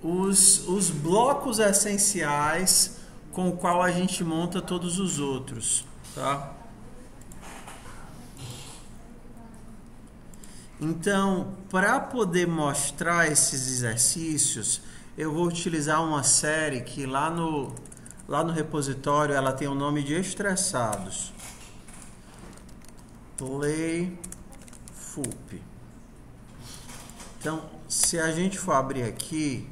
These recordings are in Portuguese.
os blocos essenciais com o qual a gente monta todos os outros, tá? Então, para poder mostrar esses exercícios, eu vou utilizar uma série que lá no repositório ela tem o nome de estressados. Play FUP. Então, se a gente for abrir aqui,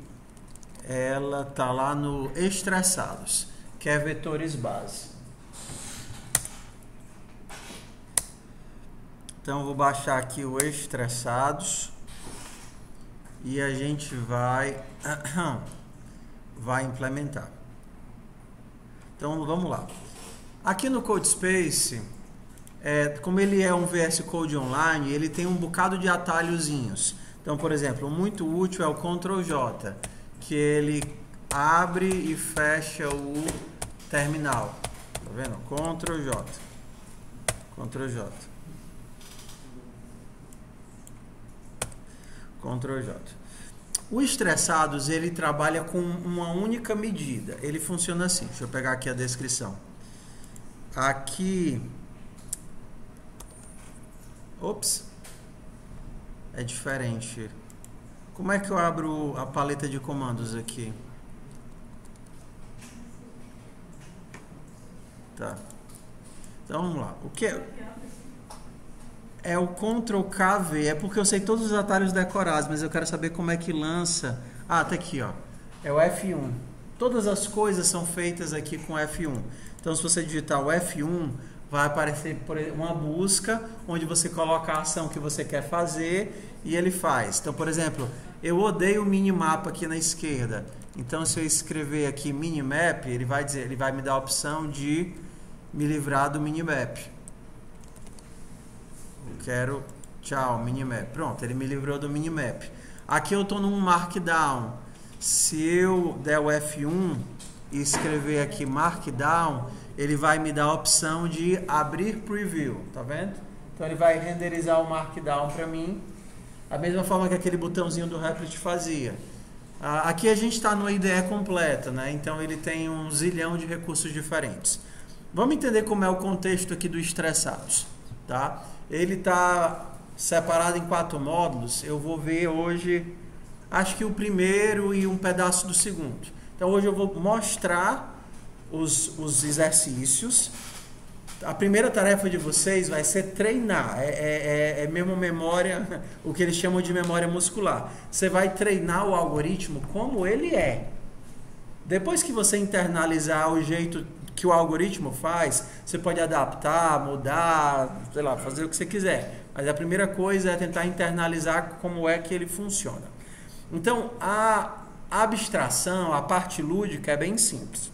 ela tá lá no estressados, que é vetores base. Então, eu vou baixar aqui o estressados e a gente vai implementar. Então, vamos lá. Aqui no CodeSpace, como ele é um VS Code online, ele tem um bocado de atalhozinhos. Então, por exemplo, muito útil é o Ctrl J, que ele abre e fecha o terminal. Tá vendo? Ctrl J. Ctrl J. Ctrl J. O estressados, ele trabalha com uma única medida. Ele funciona assim. Deixa eu pegar aqui a descrição. Aqui... Ops. É diferente. Como é que eu abro a paleta de comandos aqui? Tá. Então, vamos lá. O que é o Ctrl+KV? É porque eu sei todos os atalhos decorados, mas eu quero saber como é que lança. Ah, tá aqui, ó. É o F1. Todas as coisas são feitas aqui com F1. Então, se você digitar o F1, vai aparecer uma busca onde você coloca a ação que você quer fazer e ele faz. Então, por exemplo, eu odeio o minimapa aqui na esquerda. Então, se eu escrever aqui minimap, ele vai me dar a opção de me livrar do minimap. Eu quero, tchau, minimap. Pronto, ele me livrou do minimap. Aqui eu estou num markdown. Se eu der o F1 e escrever aqui markdown, ele vai me dar a opção de abrir preview, tá vendo? Então ele vai renderizar o markdown para mim, da mesma forma que aquele botãozinho do Replit fazia. Aqui a gente está numa IDE completa, né? Então ele tem um zilhão de recursos diferentes. Vamos entender como é o contexto aqui do estressados, tá? Ele está separado em 4 módulos. Eu vou ver hoje, acho que o primeiro e um pedaço do segundo. Então hoje eu vou mostrar os exercícios. A primeira tarefa de vocês vai ser treinar. É mesmo memória, o que eles chamam de memória muscular. Você vai treinar o algoritmo como ele é. Depois que você internalizar o jeito que o algoritmo faz, você pode adaptar, mudar, sei lá, fazer o que você quiser. Mas a primeira coisa é tentar internalizar como é que ele funciona. Então, a abstração, a parte lúdica é bem simples.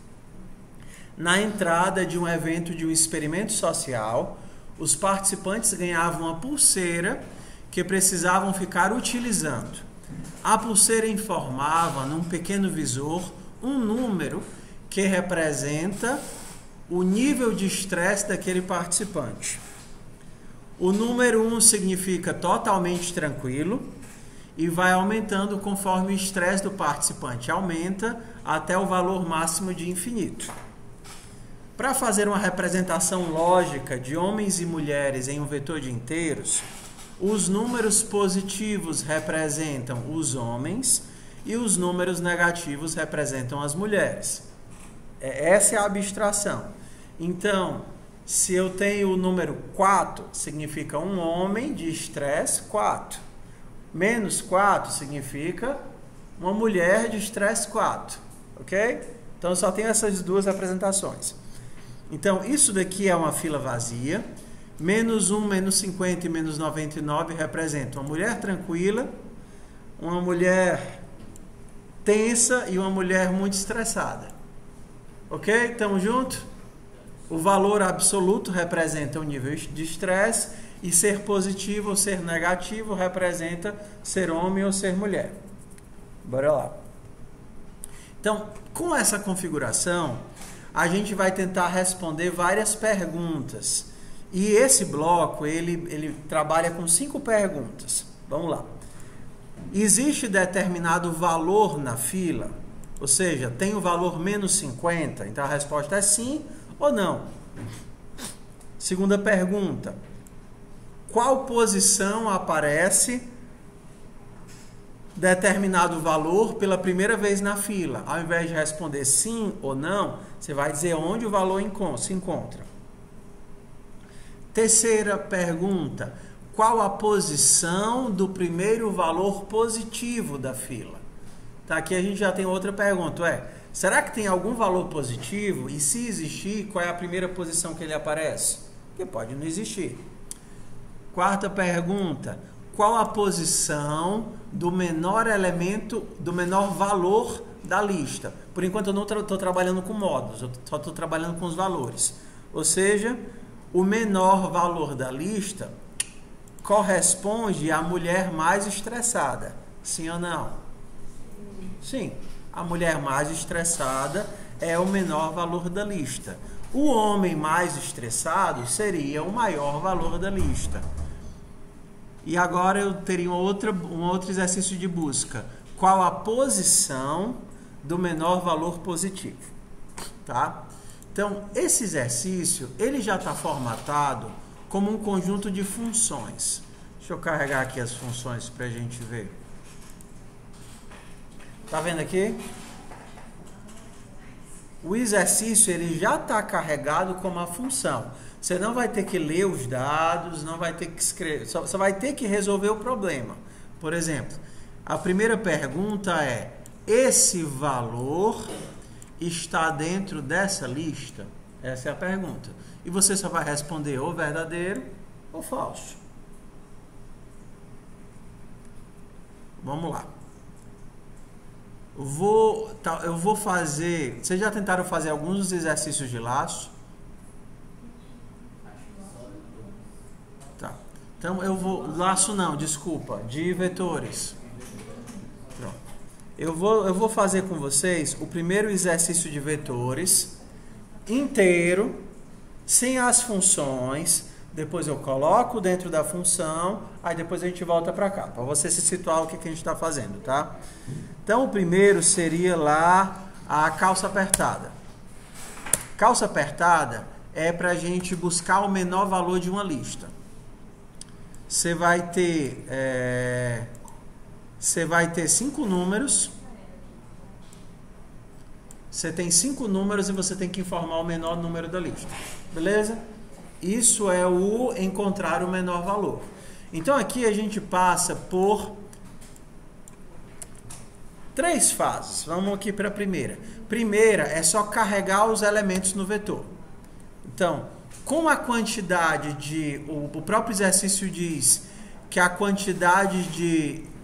Na entrada de um evento de um experimento social, os participantes ganhavam uma pulseira que precisavam ficar utilizando. A pulseira informava, num pequeno visor, um número que representa o nível de estresse daquele participante. O número 1 significa totalmente tranquilo e vai aumentando conforme o estresse do participante aumenta até o valor máximo de infinito. Para fazer uma representação lógica de homens e mulheres em um vetor de inteiros, os números positivos representam os homens e os números negativos representam as mulheres. Essa é a abstração. Então, se eu tenho o número 4, significa um homem de estresse 4. Menos 4 significa uma mulher de estresse 4. Ok? Então, só tem essas duas representações. Então, isso daqui é uma fila vazia. Menos 1, menos 50 e menos 99 representam uma mulher tranquila, uma mulher tensa e uma mulher muito estressada. Ok? Estamos juntos? O valor absoluto representa o nível de estresse e ser positivo ou ser negativo representa ser homem ou ser mulher. Bora lá. Então, com essa configuração, a gente vai tentar responder várias perguntas. E esse bloco, ele trabalha com 5 perguntas. Vamos lá. existe determinado valor na fila? Ou seja, tem o valor menos 50? Então a resposta é sim ou não. Segunda pergunta. Qual posição aparece determinado valor pela primeira vez na fila? Ao invés de responder sim ou não, você vai dizer onde o valor se encontra. Terceira pergunta. Qual a posição do primeiro valor positivo da fila? Tá, aqui a gente já tem outra pergunta. Será que tem algum valor positivo? E se existir, qual é a primeira posição que ele aparece? Porque pode não existir. Quarta pergunta. Qual a posição do menor elemento, do menor valor da lista? Por enquanto eu não estou trabalhando com módulos, eu só estou trabalhando com os valores. Ou seja, o menor valor da lista corresponde à mulher mais estressada. Sim ou não? Sim, a mulher mais estressada é o menor valor da lista. O homem mais estressado seria o maior valor da lista. E agora eu teria um outro exercício de busca. Qual a posição do menor valor positivo? Tá? Então, esse exercício, ele já está formatado como um conjunto de funções. Deixa eu carregar aqui as funções para a gente ver. Tá vendo aqui? O exercício ele já está carregado com uma função. Você não vai ter que ler os dados, não vai ter que escrever, só vai ter que resolver o problema. Por exemplo, a primeira pergunta é: esse valor está dentro dessa lista? Essa é a pergunta. E você só vai responder ou verdadeiro ou falso. Vamos lá. Eu vou fazer... Vocês já tentaram fazer alguns exercícios de laço? Tá. Então eu vou... Laço não, desculpa. De vetores. Pronto. Eu vou fazer com vocês o primeiro exercício de vetores inteiro, sem as funções. Depois eu coloco dentro da função, aí depois a gente volta para cá, para você se situar o que a gente está fazendo, tá? Então, o primeiro seria lá a calça apertada. Calça apertada é para a gente buscar o menor valor de uma lista. Você vai ter 5 números. Você tem 5 números e você tem que informar o menor número da lista. Beleza? Isso é o encontrar o menor valor. Então aqui a gente passa por 3 fases. Vamos aqui para a primeira. Primeira é só carregar os elementos no vetor. Então, com a quantidade de... O próprio exercício diz que a quantidade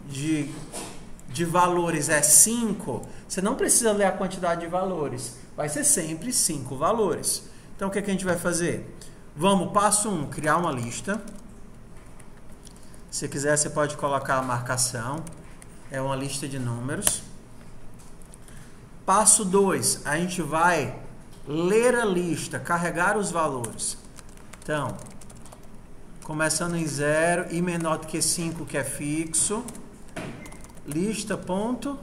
de valores é 5. Você não precisa ler a quantidade de valores. Vai ser sempre 5 valores. Então, o que a gente vai fazer? Vamos, passo 1, criar uma lista. Se quiser, você pode colocar a marcação. É uma lista de números. Passo 2, a gente vai ler a lista, carregar os valores. Então, começando em 0 e menor do que 5, que é fixo. Lista.push.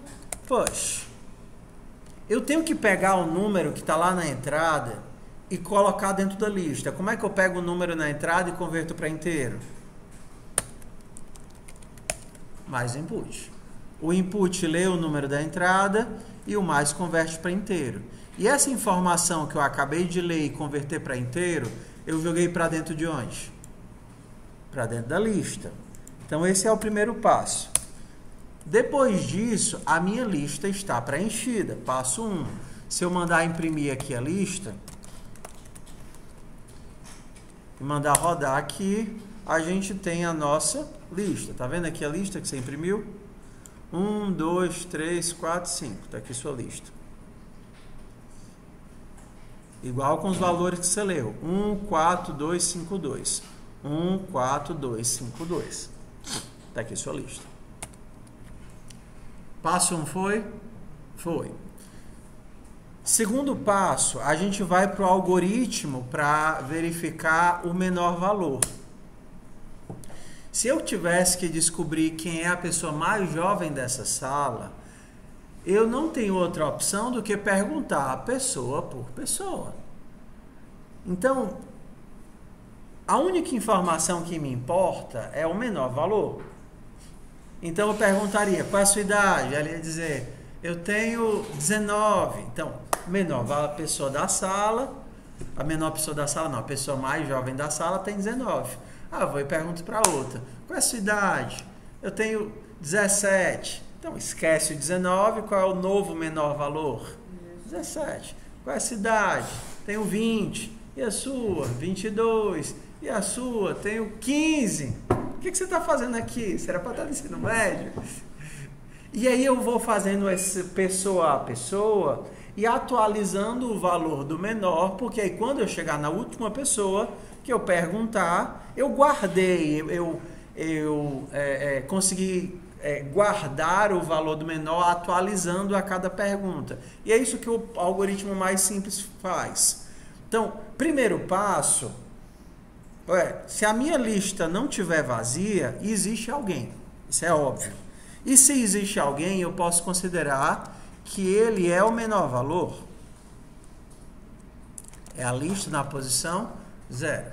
Eu tenho que pegar o número que está lá na entrada e colocar dentro da lista. Como é que eu pego o número na entrada e converto para inteiro? Mais input. O input lê o número da entrada e o mais converte para inteiro. E essa informação que eu acabei de ler e converter para inteiro, eu joguei para dentro de onde? Para dentro da lista. Então esse é o primeiro passo. Depois disso, a minha lista está preenchida. Passo 1. Se eu mandar imprimir aqui a lista e mandar rodar aqui, a gente tem a nossa lista. Tá vendo aqui a lista que você imprimiu? 1, 2, 3, 4, 5. Está aqui sua lista. Igual com os valores que você leu. 1, 4, 2, 5, 2. 1, 4, 2, 5, 2. Está aqui sua lista. Passo 1 foi? Foi. Segundo passo, a gente vai para o algoritmo para verificar o menor valor. Se eu tivesse que descobrir quem é a pessoa mais jovem dessa sala, eu não tenho outra opção do que perguntar pessoa por pessoa. Então, a única informação que me importa é o menor valor. Então eu perguntaria, qual é a sua idade? Ela ia dizer, eu tenho 19. Então, menor pessoa da sala, a menor pessoa da sala não, a pessoa mais jovem da sala tem 19. Ah, vou e pergunto para outra, qual é a sua idade? Eu tenho 17. Então, esquece o 19, qual é o novo menor valor? 17. Qual é a sua idade? Tenho 20. E a sua? 22. E a sua? Tenho 15. O que você está fazendo aqui? Será para estar no ensino médio? E aí eu vou fazendo esse pessoa a pessoa e atualizando o valor do menor, porque aí quando eu chegar na última pessoa que eu perguntar, eu guardei, eu consegui guardar o valor do menor atualizando a cada pergunta. E é isso que o algoritmo mais simples faz. Então, primeiro passo, se a minha lista não tiver vazia, existe alguém. Isso é óbvio. E se existe alguém, eu posso considerar que ele é o menor valor. É a lista na posição 0.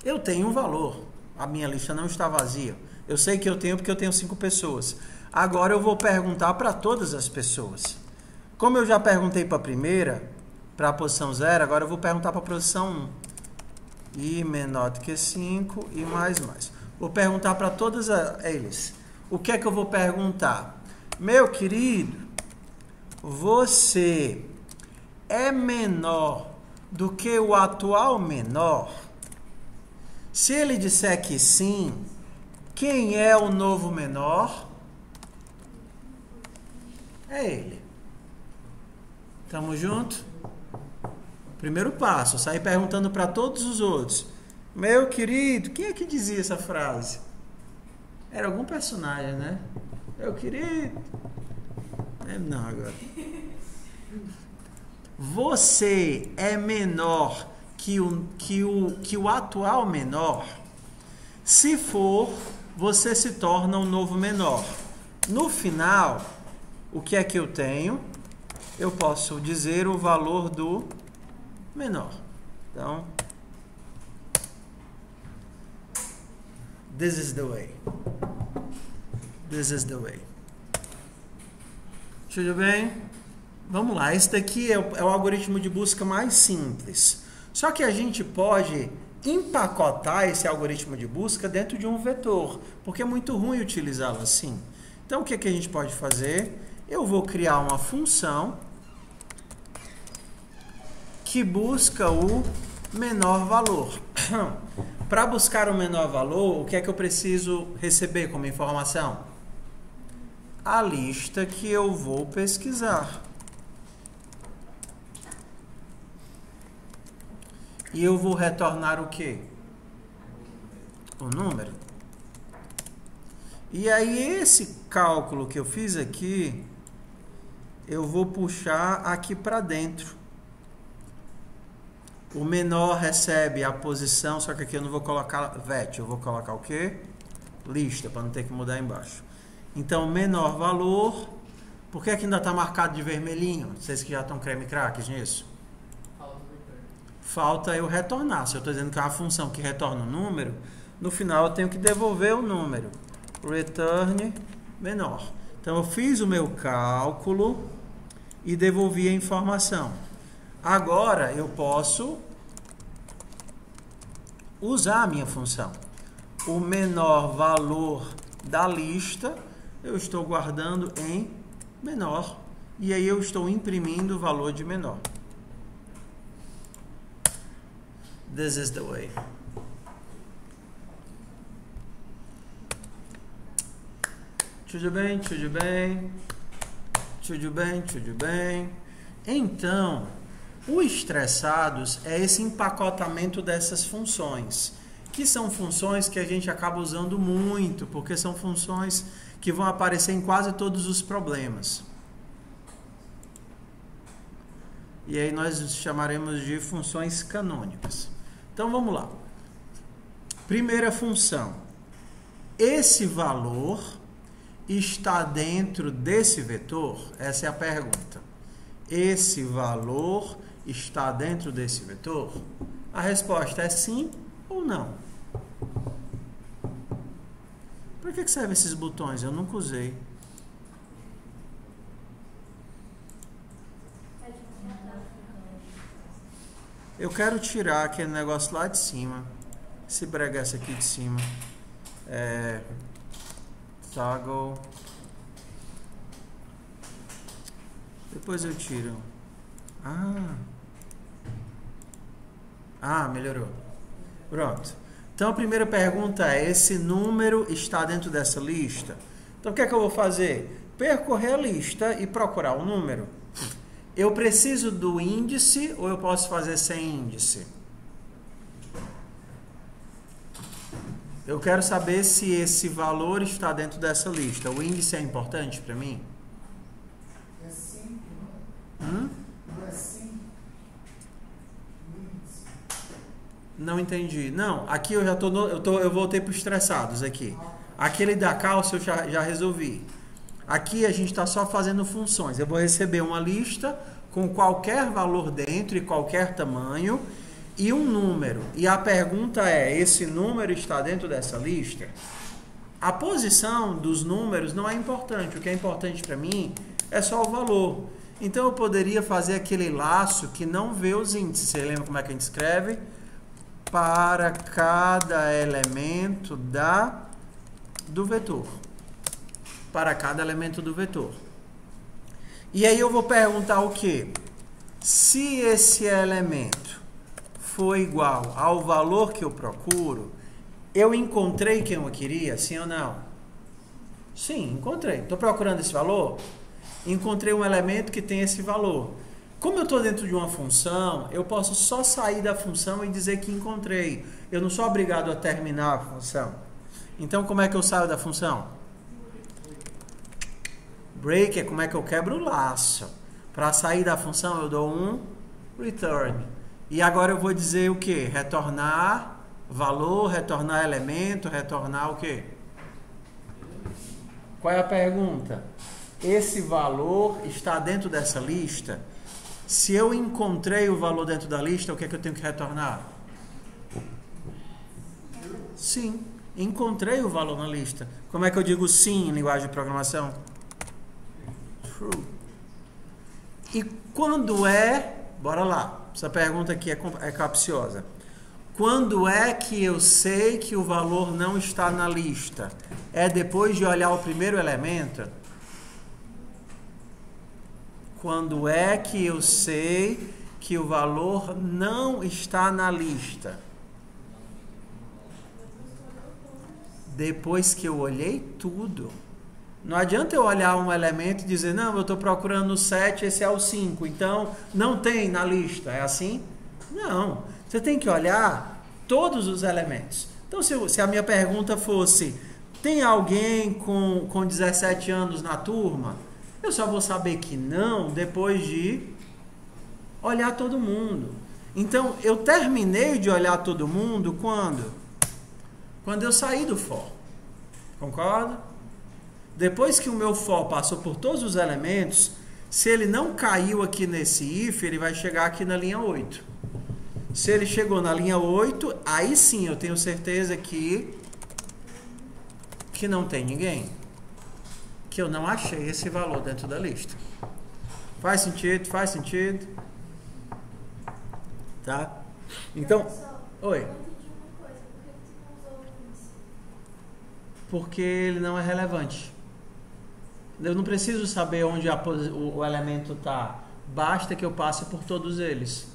Eu tenho um valor. A minha lista não está vazia. Eu sei que eu tenho porque eu tenho 5 pessoas. Agora eu vou perguntar para todas as pessoas. Como eu já perguntei para a primeira, para a posição 0, agora eu vou perguntar para a posição 1. I menor do que 5 e mais. Vou perguntar para todos eles. O que é que eu vou perguntar? Meu querido, você é menor do que o atual menor? Se ele disser que sim, quem é o novo menor? É ele. Tamo junto? Primeiro passo, sair perguntando para todos os outros. Meu querido, quem é que dizia essa frase? Era algum personagem, né? Meu querido. Não, agora. Você é menor que o atual menor? Se for, você se torna um novo menor. No final, o que é que eu tenho? Eu posso dizer o valor do menor. Então, this is the way. This is the way. Tudo bem? Vamos lá. Esse daqui é o algoritmo de busca mais simples. Só que a gente pode empacotar esse algoritmo de busca dentro de um vetor, porque é muito ruim utilizá-lo assim. Então, o que a gente pode fazer? Eu vou criar uma função que busca o menor valor. Para buscar o menor valor, o que é que eu preciso receber como informação? A lista que eu vou pesquisar. E eu vou retornar o quê? O número. E aí, esse cálculo que eu fiz aqui, eu vou puxar aqui para dentro. O menor recebe a posição, só que aqui eu não vou colocar vet, eu vou colocar o quê? Lista, para não ter que mudar embaixo. Então, menor valor. Por que ainda está marcado de vermelhinho? Vocês que já estão creme craques nisso? Falta eu retornar. Se eu estou dizendo que é uma função que retorna um número, no final eu tenho que devolver o número. Return menor. Então, eu fiz o meu cálculo e devolvi a informação. Agora, eu posso usar a minha função. O menor valor da lista, eu estou guardando em menor. E aí, eu estou imprimindo o valor de menor. This is the way. Tudo bem, tudo bem. Tudo bem, tudo bem. Então, o estressados é esse empacotamento dessas funções, que são funções que a gente acaba usando muito, porque são funções que vão aparecer em quase todos os problemas. E aí nós chamaremos de funções canônicas. Então vamos lá. Primeira função. esse valor está dentro desse vetor? Essa é a pergunta. Esse valor está dentro desse vetor? A resposta é sim ou não. Para que servem esses botões? Eu nunca usei. Eu quero tirar aquele negócio lá de cima. Esse breguesso aqui de cima. Toggle. Depois eu tiro. Melhorou. Pronto. Então a primeira pergunta é: esse número está dentro dessa lista? Então o que é que eu vou fazer? Percorrer a lista e procurar o número. Eu preciso do índice ou eu posso fazer sem índice? Eu quero saber se esse valor está dentro dessa lista. O índice é importante para mim? É sim. Não é sim. Não entendi. Não, aqui eu já eu voltei para os estressados aqui. Aquele da calça eu já resolvi. Aqui a gente está só fazendo funções. Eu vou receber uma lista com qualquer valor dentro e qualquer tamanho e um número. E a pergunta é: esse número está dentro dessa lista? A posição dos números não é importante. O que é importante para mim é só o valor. Então eu poderia fazer aquele laço que não vê os índices. Você lembra como é que a gente escreve? Para cada elemento do vetor. Para cada elemento do vetor. E aí eu vou perguntar o quê? Se esse elemento for igual ao valor que eu procuro, eu encontrei quem eu queria, sim ou não? Sim, encontrei. Estou procurando esse valor? Encontrei um elemento que tem esse valor. Como eu estou dentro de uma função, eu posso só sair da função e dizer que encontrei. Eu não sou obrigado a terminar a função. Então, como é que eu saio da função? Break é como é que eu quebro o laço. Para sair da função, eu dou um return. E agora eu vou dizer o quê? Retornar valor, retornar elemento, retornar o quê? Qual é a pergunta? Esse valor está dentro dessa lista? Se eu encontrei o valor dentro da lista, o que é que eu tenho que retornar? Sim, encontrei o valor na lista. Como é que eu digo sim em linguagem de programação? True. E quando bora lá, essa pergunta aqui é capciosa. Quando é que eu sei que o valor não está na lista? É depois de olhar o primeiro elemento? Quando é que eu sei que o valor não está na lista? Depois que eu olhei tudo. Não adianta eu olhar um elemento e dizer: não, eu estou procurando o 7, esse é o 5, então não tem na lista. É assim? Não. Você tem que olhar todos os elementos. Então, se a minha pergunta fosse: tem alguém com 17 anos na turma? Eu só vou saber que não depois de olhar todo mundo. Então, eu terminei de olhar todo mundo quando? Quando eu saí do for. Concorda? Depois que o meu for passou por todos os elementos, se ele não caiu aqui nesse if, ele vai chegar aqui na linha 8. Se ele chegou na linha 8, aí sim eu tenho certeza que não tem ninguém. Que eu não achei esse valor dentro da lista. Faz sentido? Faz sentido? Tá? Então, oi. Porque ele não é relevante. Eu não preciso saber onde o elemento está. Basta que eu passe por todos eles.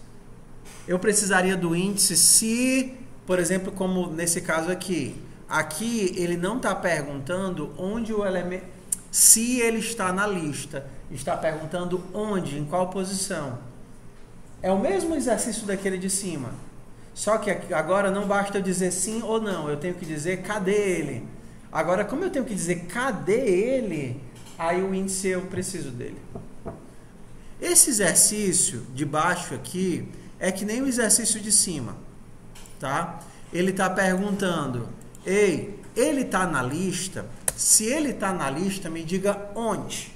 Eu precisaria do índice se, por exemplo, como nesse caso aqui. Aqui ele não está perguntando onde o elemento... Se ele está na lista. Está perguntando onde, em qual posição. É o mesmo exercício daquele de cima. Só que agora não basta eu dizer sim ou não. Eu tenho que dizer cadê ele. Agora, como eu tenho que dizer cadê ele, aí o índice eu preciso dele. Esse exercício de baixo aqui é que nem o exercício de cima, tá? Ele está perguntando: ei, Ele está na lista. Se ele está na lista, me diga onde,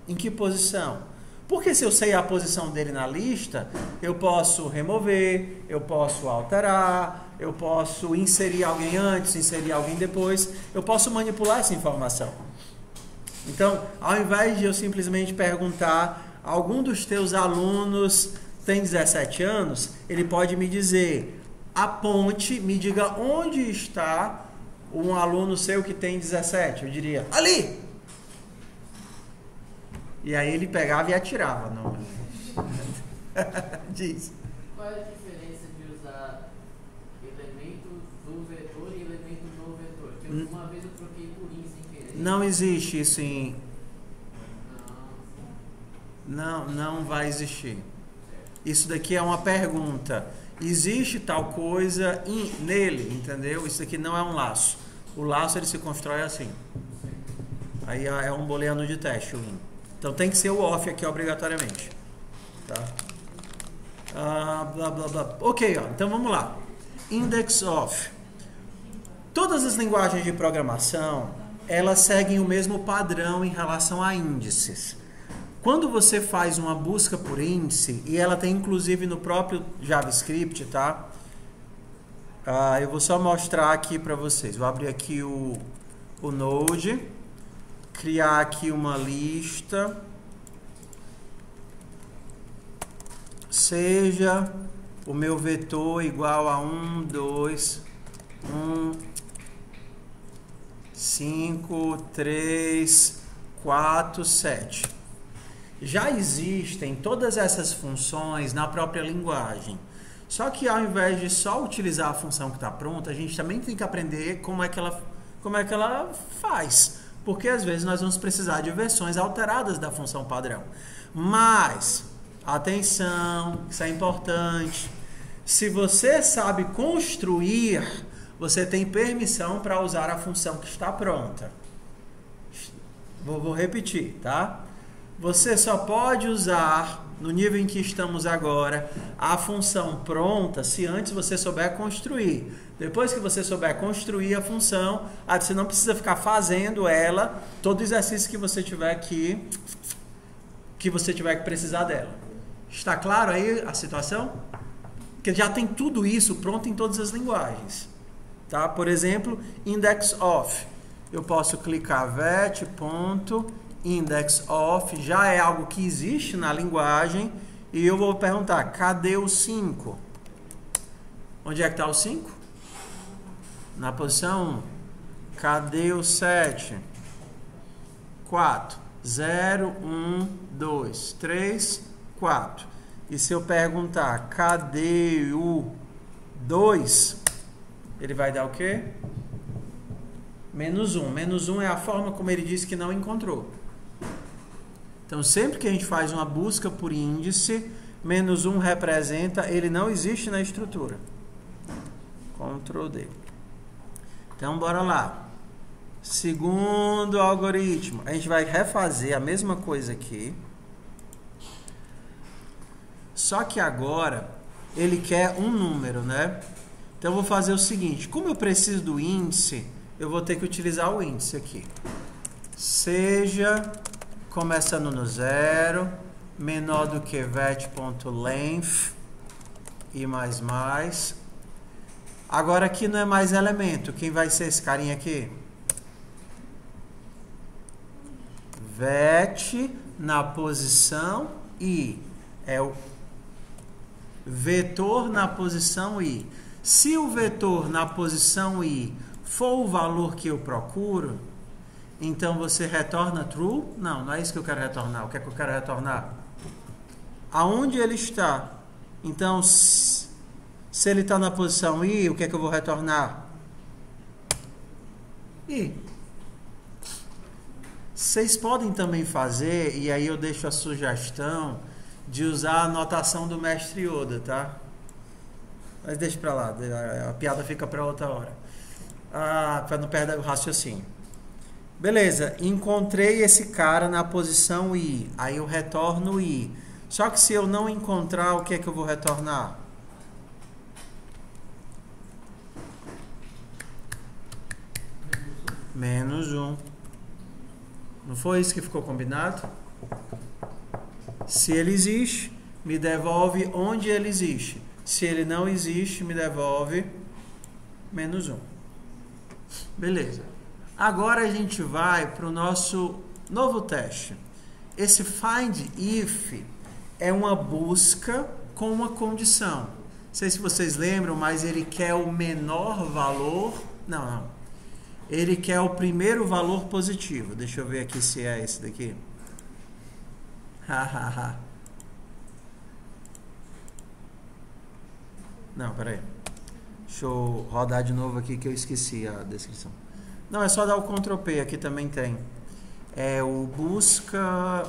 em que posição. Porque se eu sei a posição dele na lista, eu posso remover, eu posso alterar, eu posso inserir alguém antes, inserir alguém depois, eu posso manipular essa informação. Então, ao invés de eu simplesmente perguntar, algum dos teus alunos tem 17 anos, ele pode me dizer, aponte, me diga onde está um aluno seu que tem 17. Eu diria, ali! E aí ele pegava e atirava. Não. Diz. Qual é a diferença de usar elemento do vetor e elemento do vetor? Porque uma vez eu troquei por in sem querer. Não existe isso em... Não vai existir. Isso daqui é uma pergunta. Existe tal coisa nele, entendeu? Isso aqui não é um laço. O laço ele se constrói assim. Aí é um booleano de teste, o in. Então tem que ser o off aqui obrigatoriamente. Tá? Blá, blá, blá. Ok, ó, então vamos lá. Index of. Todas as linguagens de programação, elas seguem o mesmo padrão em relação a índices. Quando você faz uma busca por índice, e ela tem inclusive no próprio JavaScript, tá? Eu vou só mostrar aqui para vocês. Vou abrir aqui o Node, criar aqui uma lista, seja o meu vetor igual a 1, 2, 1, 5, 3, 4, 7. Já existem todas essas funções na própria linguagem. Só que ao invés de só utilizar a função que está pronta, a gente também tem que aprender como é que ela faz. Porque às vezes nós vamos precisar de versões alteradas da função padrão. Mas, atenção, isso é importante. Se você sabe construir, você tem permissão para usar a função que está pronta. Vou repetir, tá? Você só pode usar, no nível em que estamos agora, a função pronta se antes você souber construir. Depois que você souber construir a função, aí você não precisa ficar fazendo ela, todo exercício que você tiver que precisar dela. Está claro aí a situação? Porque já tem tudo isso pronto em todas as linguagens. Tá? Por exemplo, index of. Eu posso clicar vet.index of, já é algo que existe na linguagem, e eu vou perguntar, cadê o 5? Onde é que está o 5? Na posição 1. Cadê o 7? 4. 0, 1, 2, 3, 4. E se eu perguntar, cadê o 2? Ele vai dar o quê? Menos 1. Menos 1 é a forma como ele disse que não encontrou. Então, sempre que a gente faz uma busca por índice, menos 1 representa, ele não existe na estrutura. Ctrl D. Então, bora lá. Segundo algoritmo, a gente vai refazer a mesma coisa aqui. Só que agora, ele quer um número, né? Então, eu vou fazer o seguinte. Como eu preciso do índice, eu vou ter que utilizar o índice aqui. Seja, começando no 0, menor do que vet.length, e mais. Agora aqui não é mais elemento. Quem vai ser esse carinha aqui? Vet na posição i. É o vetor na posição i. Se o vetor na posição i for o valor que eu procuro, então você retorna true? Não, não é isso que eu quero retornar. O que é que eu quero retornar? Aonde ele está? Então, se ele está na posição i, o que é que eu vou retornar? I. Vocês podem também fazer, e aí eu deixo a sugestão de usar a notação do mestre Yoda, tá? Mas deixa pra lá, a piada fica para outra hora. Para não perder o raciocínio. Beleza, encontrei esse cara na posição I, aí eu retorno I. Só que se eu não encontrar, o que é que eu vou retornar? Menos 1. Não foi isso que ficou combinado? Se ele existe, me devolve onde ele existe. Se ele não existe, me devolve menos 1. Beleza. Agora a gente vai para o nosso novo teste. Esse find if é uma busca com uma condição. Não sei se vocês lembram, mas ele quer o menor valor. Não. Ele quer o primeiro valor positivo. Deixa eu ver aqui se é esse daqui. Não, peraí. Deixa eu rodar de novo aqui que eu esqueci a descrição. Não, é só dar o Ctrl P, aqui também tem. É o busca,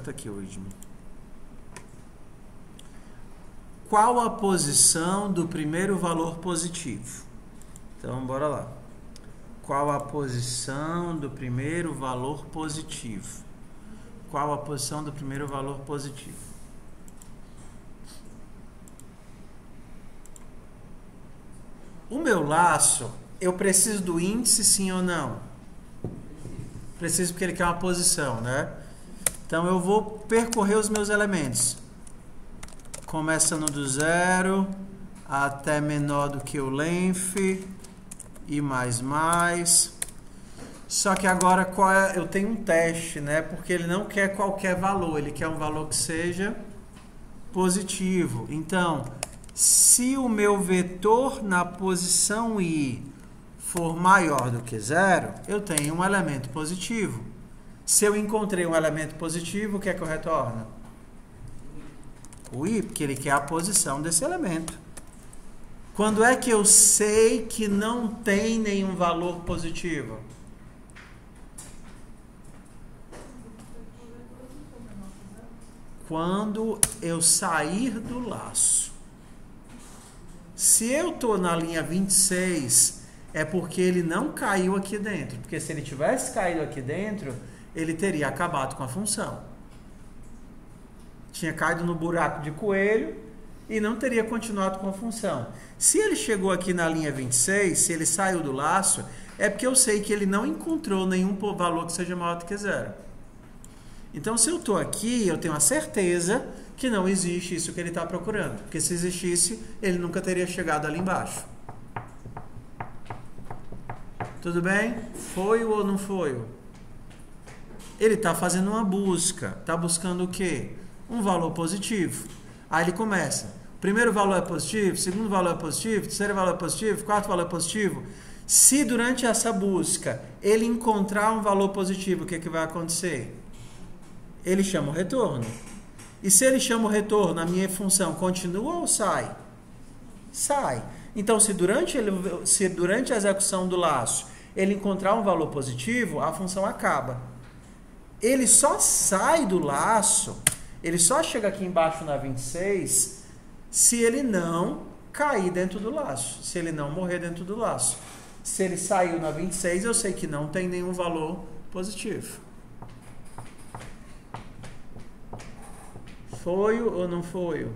tá aqui hoje. Qual a posição do primeiro valor positivo? Então, bora lá. Qual a posição do primeiro valor positivo? Qual a posição do primeiro valor positivo? O meu laço, eu preciso do índice, sim ou não? Preciso porque ele quer uma posição, né? Então, eu vou percorrer os meus elementos. Começando do 0 até menor do que o length e mais. Só que agora eu tenho um teste, né? Porque ele não quer qualquer valor, ele quer um valor que seja positivo. Então, se o meu vetor na posição I for maior do que 0, eu tenho um elemento positivo. Se eu encontrei um elemento positivo, o que é que eu retorno? O I, porque ele quer a posição desse elemento. Quando é que eu sei que não tem nenhum valor positivo? Quando eu sair do laço. Se eu estou na linha 26, é porque ele não caiu aqui dentro. Porque se ele tivesse caído aqui dentro, ele teria acabado com a função. Tinha caído no buraco de coelho e não teria continuado com a função. Se ele chegou aqui na linha 26, se ele saiu do laço, é porque eu sei que ele não encontrou nenhum valor que seja maior do que 0. Então, se eu estou aqui, eu tenho a certeza que não existe isso que ele está procurando. Porque se existisse, ele nunca teria chegado ali embaixo. Tudo bem? Foi ou não foi? Ele está fazendo uma busca. Está buscando o quê? Um valor positivo. Aí ele começa. Primeiro valor é positivo, segundo valor é positivo, terceiro valor é positivo, quarto valor é positivo. Se durante essa busca ele encontrar um valor positivo, o que, que vai acontecer? Ele chama o retorno. E se ele chama o retorno, a minha função continua ou sai? Sai. Então, se durante a execução do laço ele encontrar um valor positivo, a função acaba. Ele só sai do laço, ele só chega aqui embaixo na 26 se ele não cair dentro do laço, se ele não morrer dentro do laço. Se ele saiu na 26, eu sei que não tem nenhum valor positivo. Foi ou não foi?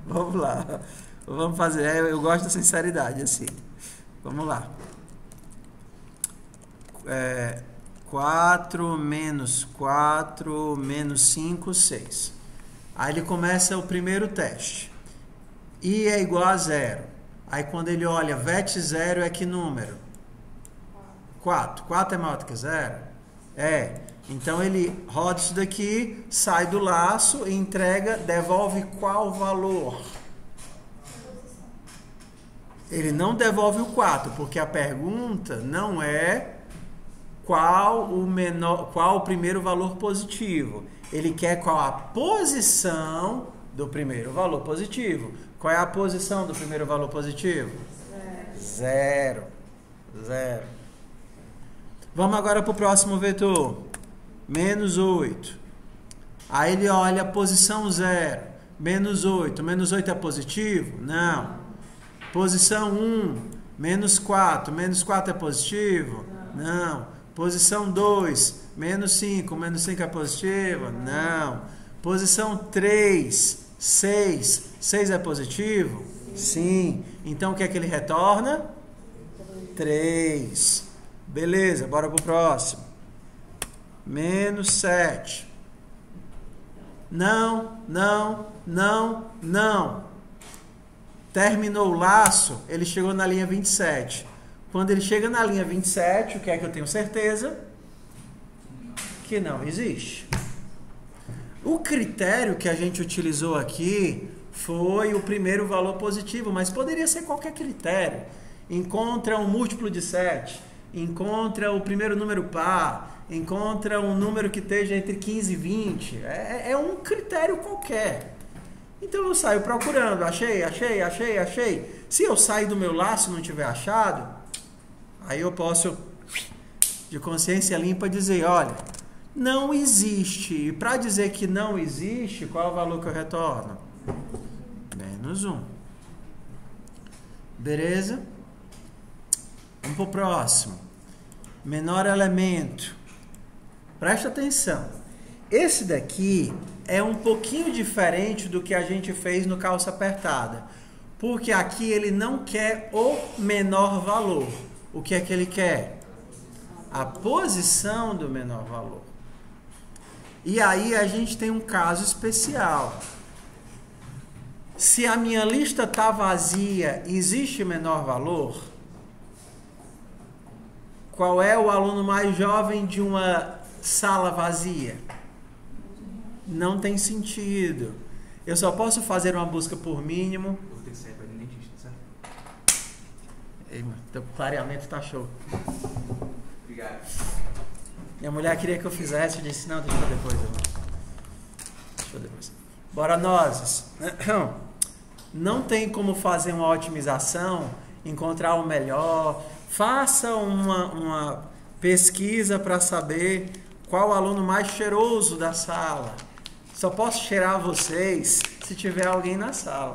Vamos lá. Vamos fazer. Eu gosto da sinceridade assim. Vamos lá. 4 menos 4 menos 5, 6. Aí ele começa o primeiro teste. I é igual a 0. Aí quando ele olha, vet 0 é que número? 4. 4 é maior do que 0? É. Então ele roda isso daqui, sai do laço, entrega, devolve qual valor? Ele não devolve o 4, porque a pergunta não é qual o primeiro valor positivo. Ele quer qual a posição do primeiro valor positivo. Qual é a posição do primeiro valor positivo? 0. Vamos agora para o próximo vetor. Menos 8. Aí ele olha a posição 0. Menos 8. Menos 8 é positivo? Não. Posição 1. Menos 4. Menos 4 é positivo? Não. Posição 2, menos 5. Menos 5 é positivo? Não. Posição 3, 6. 6 é positivo? Sim. Então o que é que ele retorna? 3. Beleza, bora pro próximo. Menos 7. Não, não, não, não. Terminou o laço, ele chegou na linha 27. Quando ele chega na linha 27, o que é que eu tenho certeza? Que não existe. O critério que a gente utilizou aqui foi o primeiro valor positivo, mas poderia ser qualquer critério. Encontra um múltiplo de 7, encontra o primeiro número par, encontra um número que esteja entre 15 e 20. É um critério qualquer. Então eu saio procurando, achei. Se eu sair do meu laço e não tiver achado, aí eu posso, de consciência limpa, dizer, olha, não existe. E para dizer que não existe, qual é o valor que eu retorno? Menos 1. Beleza? Vamos para o próximo. Menor elemento. Presta atenção. Esse daqui é um pouquinho diferente do que a gente fez no calça apertada. Porque aqui ele não quer o menor valor. O que é que ele quer? A posição do menor valor. E aí a gente tem um caso especial. Se a minha lista está vazia, existe menor valor? Qual é o aluno mais jovem de uma sala vazia? Não tem sentido. Eu só posso fazer uma busca por mínimo. Eu vou ter que sair para o dentista, certo? Ei, mano, teu clareamento tá show. Obrigado. Minha mulher queria que eu fizesse, eu disse, não, deixa depois. Deixa eu depois. Bora nós. Não tem como fazer uma otimização, encontrar o melhor. Faça uma pesquisa para saber qual o aluno mais cheiroso da sala. Só posso cheirar vocês se tiver alguém na sala.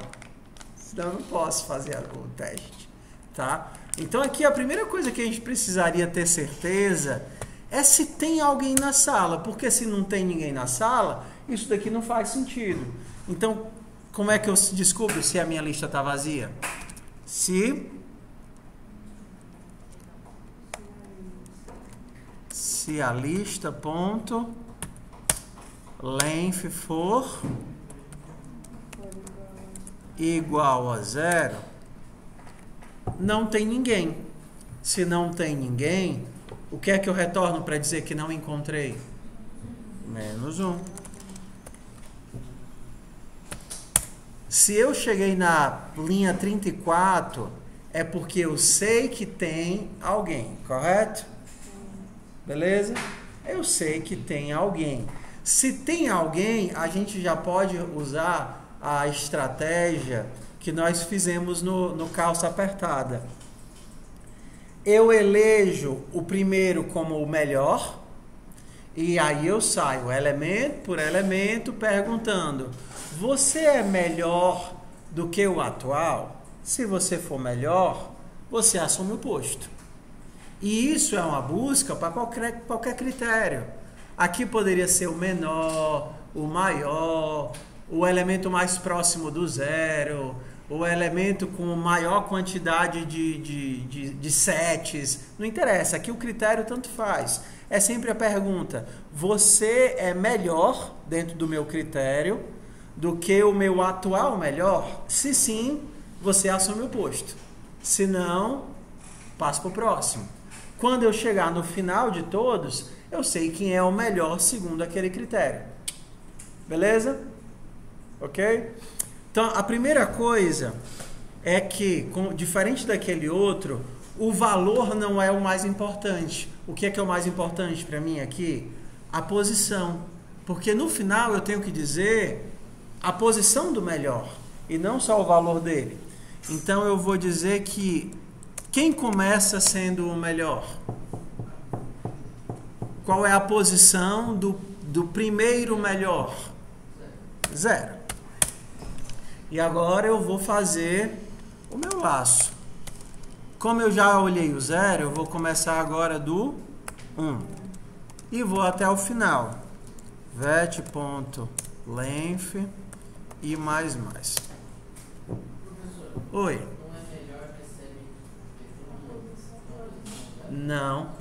Senão eu não posso fazer o teste. Tá? Então aqui a primeira coisa que a gente precisaria ter certeza é se tem alguém na sala. Porque se não tem ninguém na sala, isso daqui não faz sentido. Então, como é que eu descubro se a minha lista está vazia? Se a lista ponto length for igual a 0, não tem ninguém. Se não tem ninguém, o que é que eu retorno para dizer que não encontrei? Menos 1. Se eu cheguei na linha 34, é porque eu sei que tem alguém, correto? Beleza? Eu sei que tem alguém. Se tem alguém, a gente já pode usar a estratégia que nós fizemos no calça apertada. Eu elejo o primeiro como o melhor e aí eu saio elemento por elemento perguntando: você é melhor do que o atual? Se você for melhor, você assume o posto. E isso é uma busca para qualquer critério. Aqui poderia ser o menor, o maior, o elemento mais próximo do 0, o elemento com maior quantidade de sets. Não interessa, aqui o critério tanto faz. É sempre a pergunta: você é melhor dentro do meu critério do que o meu atual melhor? Se sim, você assume o posto. Se não, passo para o próximo. Quando eu chegar no final de todos, eu sei quem é o melhor segundo aquele critério. Beleza? Ok? Então, a primeira coisa é que, diferente daquele outro, o valor não é o mais importante. O que é o mais importante para mim aqui? A posição. Porque no final eu tenho que dizer a posição do melhor e não só o valor dele. Então eu vou dizer que quem começa sendo o melhor? Qual é a posição do primeiro melhor? 0. E agora eu vou fazer o meu laço. Como eu já olhei o 0, eu vou começar agora do 1. E vou até o final. vet.length e mais. Professor, Oi. não é melhor receber Não,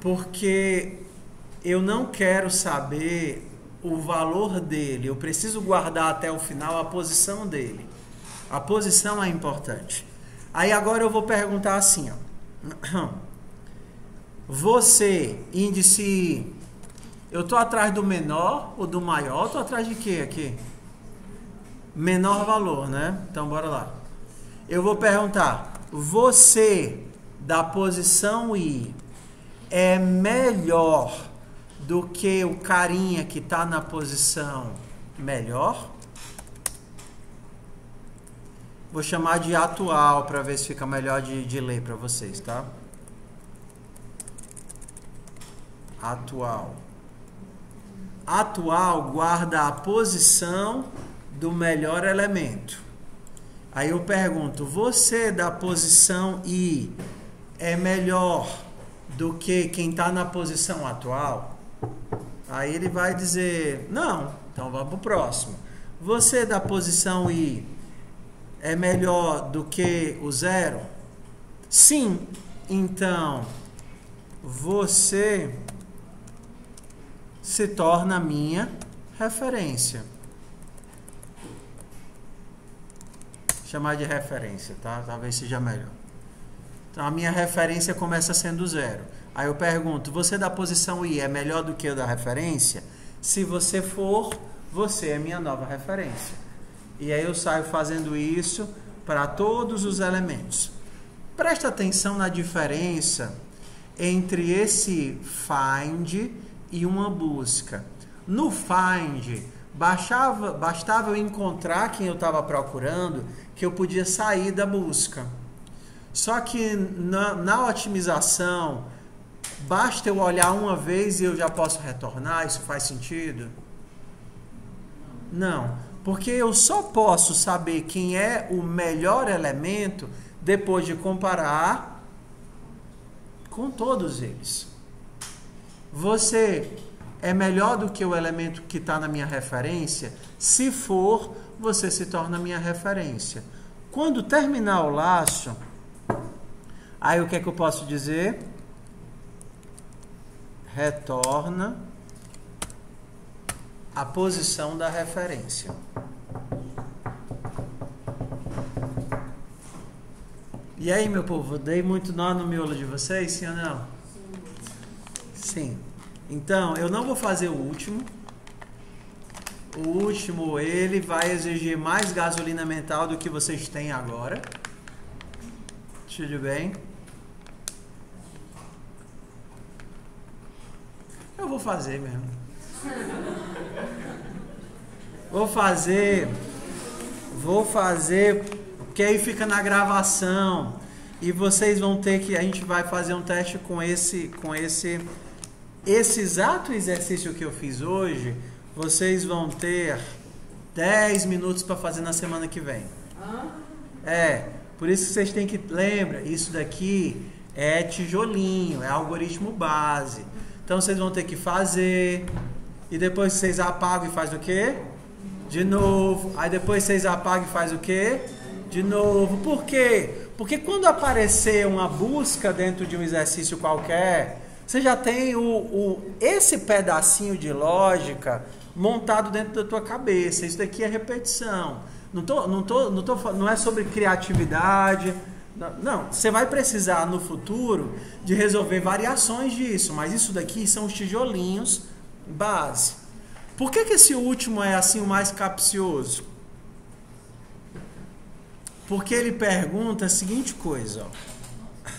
porque eu não quero saber o valor dele. Eu preciso guardar até o final a posição dele. A posição é importante. Aí agora eu vou perguntar assim, ó. Você, índice, eu tô atrás do menor ou do maior? Eu tô atrás de quê aqui? Menor valor, né? Então bora lá. Eu vou perguntar, você da posição I é melhor do que o carinha que está na posição melhor? Vou chamar de atual para ver se fica melhor de ler para vocês, tá? Atual. Atual guarda a posição do melhor elemento. Aí eu pergunto, você da posição I é melhor do que quem está na posição atual? Aí ele vai dizer, não. Então vamos para o próximo. Você da posição I é melhor do que o 0? Sim. Então, você se torna a minha referência. Chamar de referência, tá? Talvez seja melhor. Então, a minha referência começa sendo 0. Aí eu pergunto, você da posição I é melhor do que o da referência? Se você for, você é minha nova referência. E aí eu saio fazendo isso para todos os elementos. Presta atenção na diferença entre esse find e uma busca. No find, bastava eu encontrar quem eu estava procurando, que eu podia sair da busca. Só que na otimização, basta eu olhar uma vez e eu já posso retornar? Isso faz sentido? Não. Porque eu só posso saber quem é o melhor elemento depois de comparar com todos eles. Você é melhor do que o elemento que está na minha referência? Se for, você se torna minha referência. Quando terminar o laço, aí o que é que eu posso dizer? Retorna a posição da referência. E aí, meu povo, dei muito nó no miolo de vocês, sim ou não? Sim. Então, eu não vou fazer o último. O último, ele vai exigir mais gasolina mental do que vocês têm agora. Tudo bem? Eu vou fazer mesmo. Vou fazer, porque aí fica na gravação e vocês vão ter que, a gente vai fazer um teste com esse exato exercício que eu fiz hoje. Vocês vão ter 10 minutos para fazer na semana que vem. Por isso que vocês têm que, lembra, isso daqui é tijolinho, é algoritmo base. Então vocês vão ter que fazer e depois vocês apagam e faz o quê? De novo. Aí depois vocês apagam e faz o quê? De novo. Por quê? Porque quando aparecer uma busca dentro de um exercício qualquer, você já tem esse pedacinho de lógica montado dentro da tua cabeça. Isso daqui é repetição. Não é sobre criatividade. Não, você vai precisar no futuro de resolver variações disso, mas isso daqui são os tijolinhos base. Por que esse último é assim o mais capcioso? Porque ele pergunta a seguinte coisa,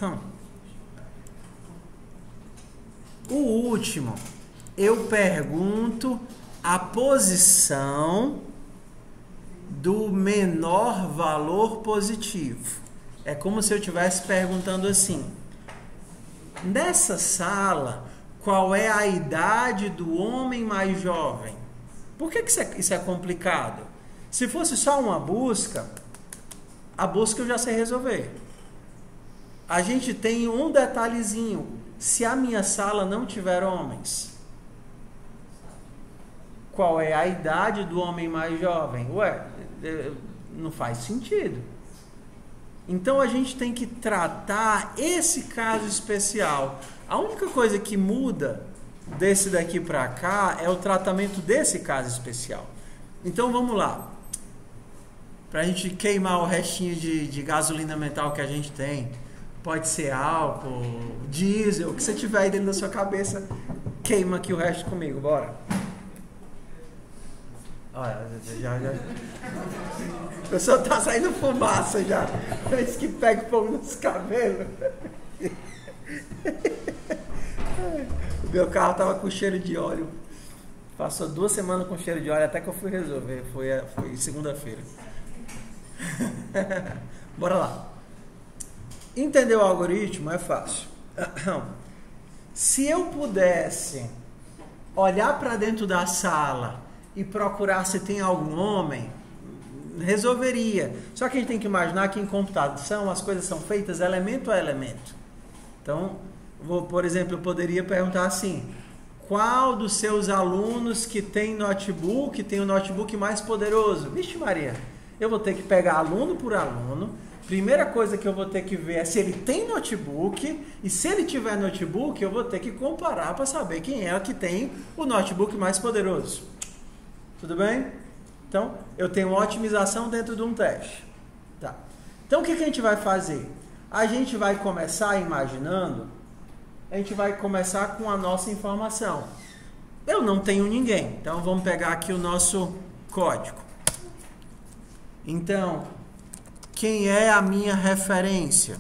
ó. O último, eu pergunto a posição do menor valor positivo. É como se eu estivesse perguntando assim: nessa sala, qual é a idade do homem mais jovem? Por que isso é complicado? Se fosse só uma busca, a busca eu já sei resolver. a gente tem um detalhezinho. Se a minha sala não tiver homens, qual é a idade do homem mais jovem? Ué, não faz sentido. Então a gente tem que tratar esse caso especial. A única coisa que muda desse daqui para cá é o tratamento desse caso especial. Então vamos lá. Para a gente queimar o restinho de gasolina mental que a gente tem. Pode ser álcool, diesel, o que você tiver aí dentro da sua cabeça, queima aqui o resto comigo, bora. Olha, já. A pessoa tá saindo fumaça já. Parece que pega fogo nos cabelos. O meu carro tava com cheiro de óleo. Passou 2 semanas com cheiro de óleo até que eu fui resolver. Foi segunda-feira. Bora lá. Entender o algoritmo é fácil. Se eu pudesse olhar para dentro da sala e procurar se tem algum homem, resolveria. Só que a gente tem que imaginar que em computação as coisas são feitas elemento a elemento. Então, por exemplo, eu poderia perguntar assim: qual dos seus alunos que tem notebook tem o notebook mais poderoso? Vixe Maria, eu vou ter que pegar aluno por aluno. Primeira coisa que eu vou ter que ver é se ele tem notebook, e se ele tiver notebook, eu vou ter que comparar para saber quem é que tem o notebook mais poderoso. Tudo bem? Então, eu tenho uma otimização dentro de um teste. Tá. Então, o que a gente vai fazer? A gente vai começar imaginando, a gente vai começar com a nossa informação. Eu não tenho ninguém, então vamos pegar aqui o nosso código. Então, quem é a minha referência?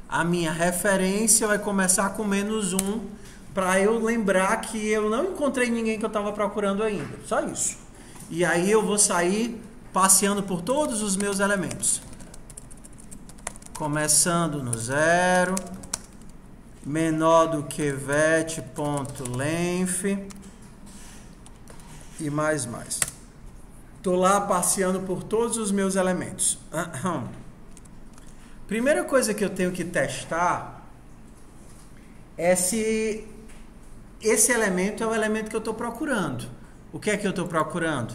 A minha referência vai começar com -1, para eu lembrar que eu não encontrei ninguém que eu estava procurando ainda. Só isso. E aí eu vou sair passeando por todos os meus elementos. Começando no 0, menor do que vet.length e mais. Estou lá passeando por todos os meus elementos. Primeira coisa que eu tenho que testar é se esse elemento é o elemento que eu estou procurando. O que é que eu estou procurando?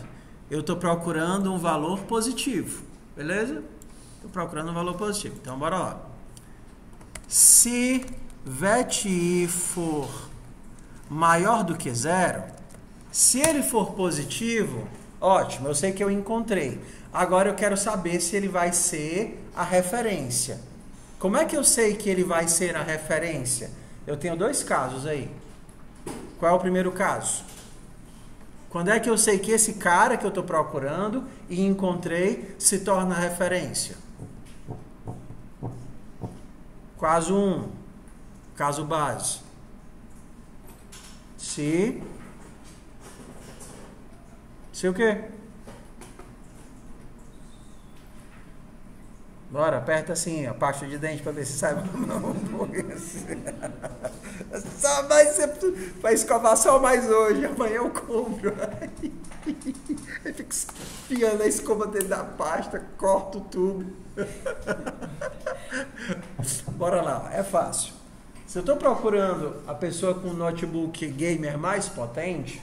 Eu estou procurando um valor positivo. Beleza? Estou procurando um valor positivo. Então, bora lá. Se VET for maior do que 0, se ele for positivo, ótimo, eu sei que eu encontrei. Agora eu quero saber se ele vai ser a referência. Como é que eu sei que ele vai ser a referência? Eu tenho 2 casos aí. Qual é o primeiro caso? Quando é que eu sei que esse cara que eu estou procurando e encontrei se torna referência? Caso 1, caso base. Se o quê? Bora, aperta assim a pasta de dente para ver se sai. Só mais vai escovar só mais hoje, amanhã eu compro. Aí fica espiando a escova dentro da pasta, corta o tubo. Bora lá, é fácil. Se eu estou procurando a pessoa com um notebook gamer mais potente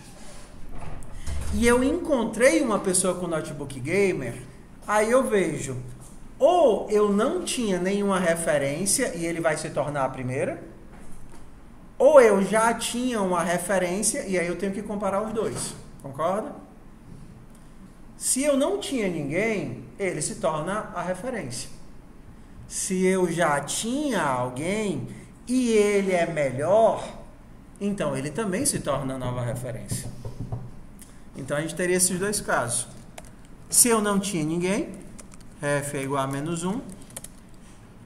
e eu encontrei uma pessoa com notebook gamer, aí eu vejo, ou eu não tinha nenhuma referência e ele vai se tornar a primeira, ou eu já tinha uma referência e aí eu tenho que comparar os dois. Concorda? Se eu não tinha ninguém, ele se torna a referência. Se eu já tinha alguém e ele é melhor, então ele também se torna a nova referência. Então a gente teria esses 2 casos. Se eu não tinha ninguém, ref é igual a -1,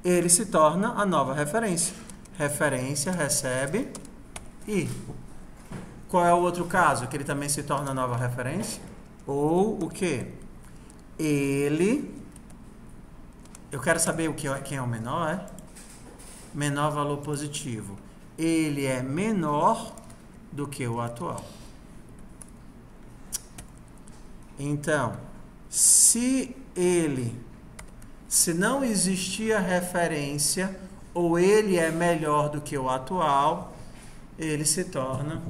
ele se torna a nova referência. Referência recebe i. Qual é o outro caso? Que ele também se torna a nova referência? Ou o quê? Ele... Eu quero saber quem é o menor, é? Menor valor positivo. Ele é menor do que o atual. Então, se Se não existia referência, ou ele é melhor do que o atual, ele se torna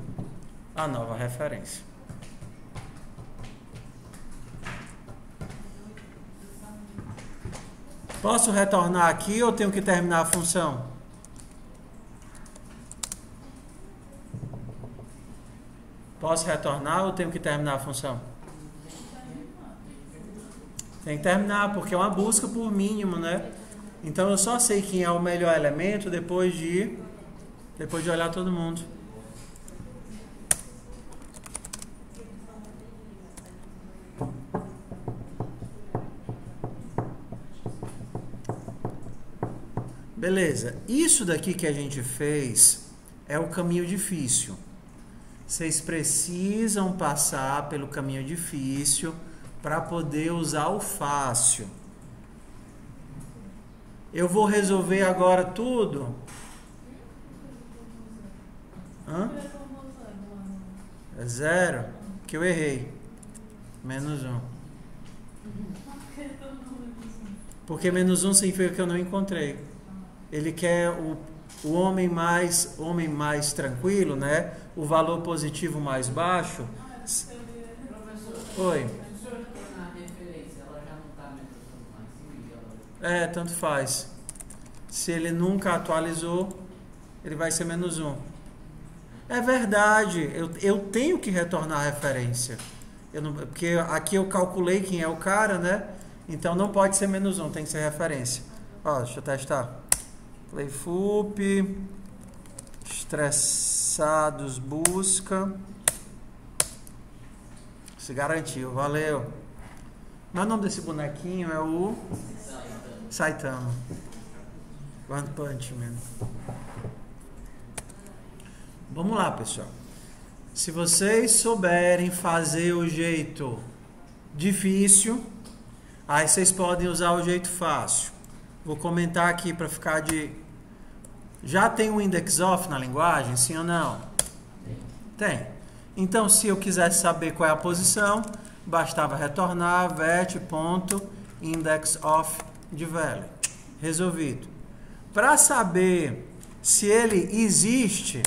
a nova referência. Posso retornar aqui ou tenho que terminar a função? Posso retornar ou tenho que terminar a função? Tem que terminar, porque é uma busca por mínimo, né? Então eu só sei quem é o melhor elemento depois de olhar todo mundo. Beleza, isso daqui que a gente fez é o caminho difícil. Vocês precisam passar pelo caminho difícil para poder usar o fácil. Eu vou resolver agora tudo. Hã? É 0? Que eu errei. -1. Porque -1 significa que eu não encontrei. Ele quer o homem mais tranquilo, né? O valor positivo mais baixo. Professor, Oi. se o senhor retornar a referência, ela já não está metodando mais 5 e Tanto faz. Se ele nunca atualizou, ele vai ser -1. É verdade, eu tenho que retornar a referência. Porque aqui eu calculei quem é o cara, né? Então não pode ser -1, tem que ser referência. Ó, deixa eu testar. Playfup, estressados, busca. Se garantiu, valeu. Mas o nome desse bonequinho é o Saitama. One Punch Man. Vamos lá, pessoal. Se vocês souberem fazer o jeito difícil, aí vocês podem usar o jeito fácil. Vou comentar aqui para ficar de... Já tem um index off na linguagem, sim ou não? Tem. Então, se eu quisesse saber qual é a posição, bastava retornar vet.indexOf de value. Resolvido. Para saber se ele existe,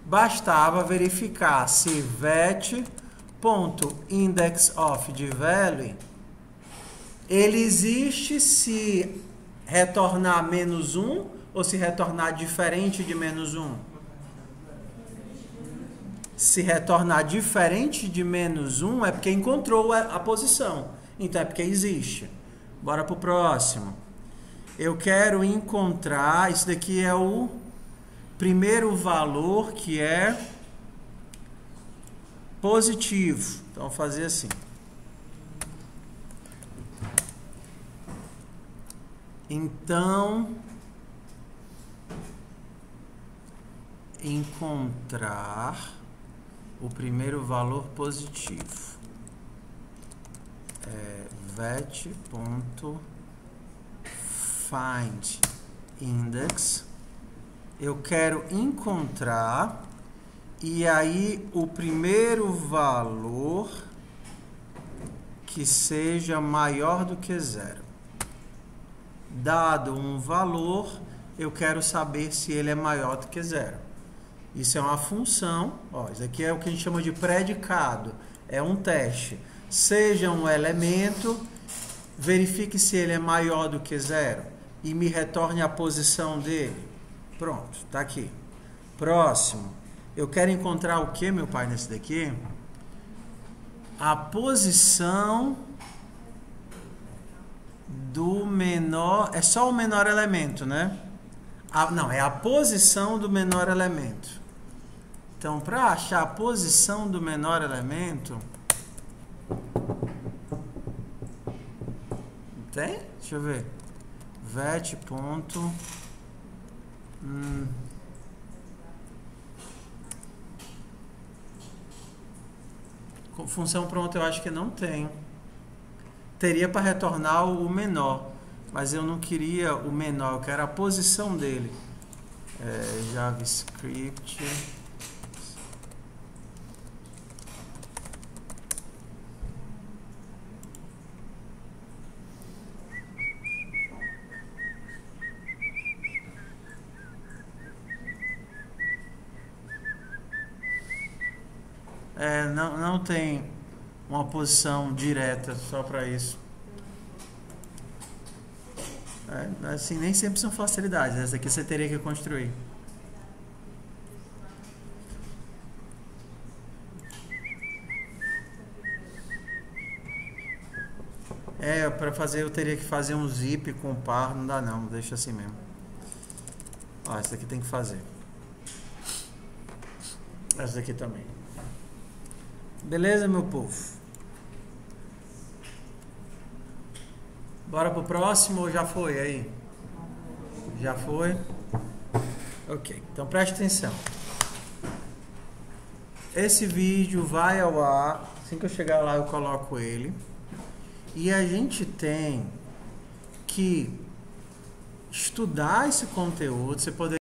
bastava verificar se vet.indexOf de value ele existe se retornar -1 ou se retornar diferente de -1. Se retornar diferente de -1 é porque encontrou a posição. Então é porque existe. Bora pro próximo. Eu quero encontrar, isso daqui é o primeiro valor que é positivo. Então vou fazer assim. Então, encontrar o primeiro valor positivo. Vet.findIndex. Eu quero encontrar, e aí o primeiro valor que seja maior do que 0. Dado um valor, eu quero saber se ele é maior do que 0. Isso é uma função, ó, isso aqui é o que a gente chama de predicado, é um teste. Seja um elemento, verifique se ele é maior do que 0 e me retorne a posição dele. Pronto, está aqui. Próximo, eu quero encontrar o que, meu pai, nesse daqui? A posição do menor, é só o menor elemento, né? Não, é a posição do menor elemento. Então, para achar a posição do menor elemento, tem? Deixa eu ver. Vet. Função pronta eu acho que não tem. Teria para retornar o menor, mas eu não queria o menor, eu quero a posição dele. JavaScript. Não tem uma posição direta só para isso. Assim, nem sempre são facilidades. Essa aqui você teria que construir. Para fazer eu teria que fazer um zip com par, não dá não, deixa assim mesmo. Ó, essa aqui tem que fazer. Essa aqui também. Beleza, meu povo? Bora pro próximo ou já foi aí? Já foi? Ok, então preste atenção. Esse vídeo vai ao ar. Assim que eu chegar lá eu coloco ele. E a gente tem que estudar esse conteúdo. Você poderia